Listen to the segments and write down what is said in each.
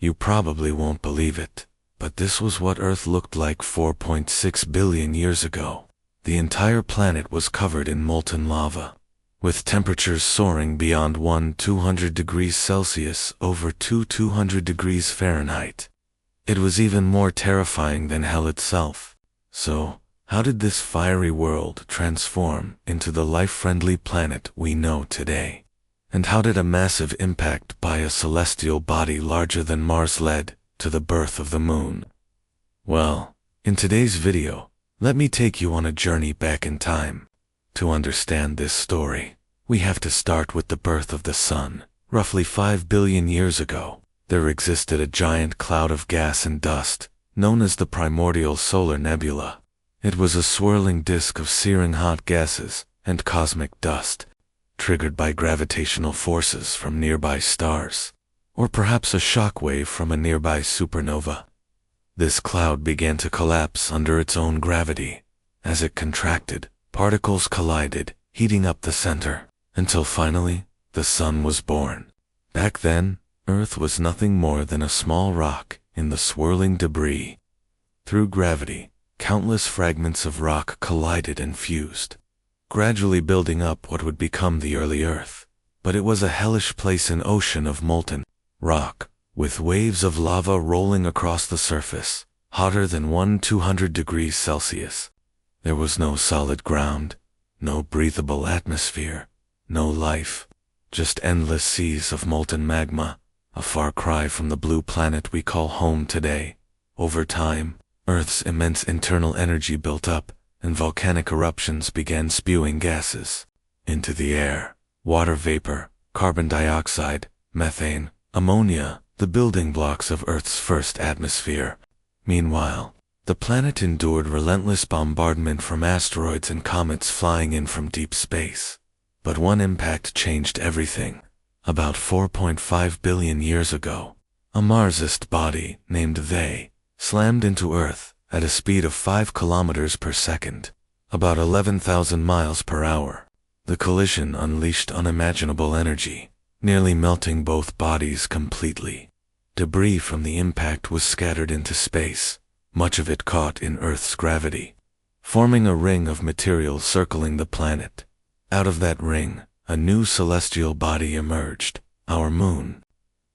You probably won't believe it, but this was what Earth looked like 4.6 billion years ago. The entire planet was covered in molten lava, with temperatures soaring beyond 200 degrees Celsius over 200 degrees Fahrenheit. It was even more terrifying than hell itself. So, how did this fiery world transform into the life-friendly planet we know today? And how did a massive impact by a celestial body larger than Mars lead to the birth of the moon? Well, in today's video, let me take you on a journey back in time. To understand this story, we have to start with the birth of the sun. Roughly 5 billion years ago, there existed a giant cloud of gas and dust, known as the primordial solar nebula. It was a swirling disk of searing hot gases and cosmic dust, triggered by gravitational forces from nearby stars, or perhaps a shock wave from a nearby supernova. This cloud began to collapse under its own gravity. As it contracted, particles collided, heating up the center, until finally, the sun was born. Back then, Earth was nothing more than a small rock in the swirling debris. Through gravity, countless fragments of rock collided and fused, gradually building up what would become the early Earth. But it was a hellish place, an ocean of molten rock, with waves of lava rolling across the surface, hotter than 200 degrees Celsius. There was no solid ground, no breathable atmosphere, no life, just endless seas of molten magma, a far cry from the blue planet we call home today. Over time, Earth's immense internal energy built up, and volcanic eruptions began spewing gases into the air. Water vapor, carbon dioxide, methane, ammonia, the building blocks of Earth's first atmosphere. Meanwhile, the planet endured relentless bombardment from asteroids and comets flying in from deep space. But one impact changed everything. About 4.5 billion years ago, a Marsist body named They slammed into Earth at a speed of 5 kilometers per second, about 11,000 miles per hour. The collision unleashed unimaginable energy, nearly melting both bodies completely. Debris from the impact was scattered into space, much of it caught in Earth's gravity, forming a ring of material circling the planet. Out of that ring, a new celestial body emerged, our moon.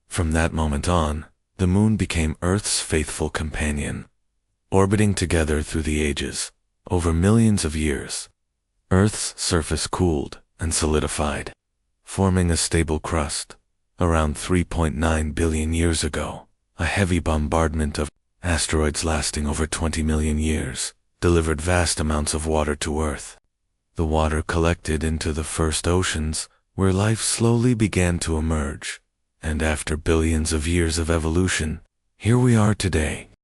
From that moment on, the moon became Earth's faithful companion. Orbiting together through the ages, over millions of years, Earth's surface cooled and solidified, forming a stable crust. Around 3.9 billion years ago, a heavy bombardment of asteroids lasting over 20 million years delivered vast amounts of water to Earth. The water collected into the first oceans, where life slowly began to emerge. And after billions of years of evolution, here we are today.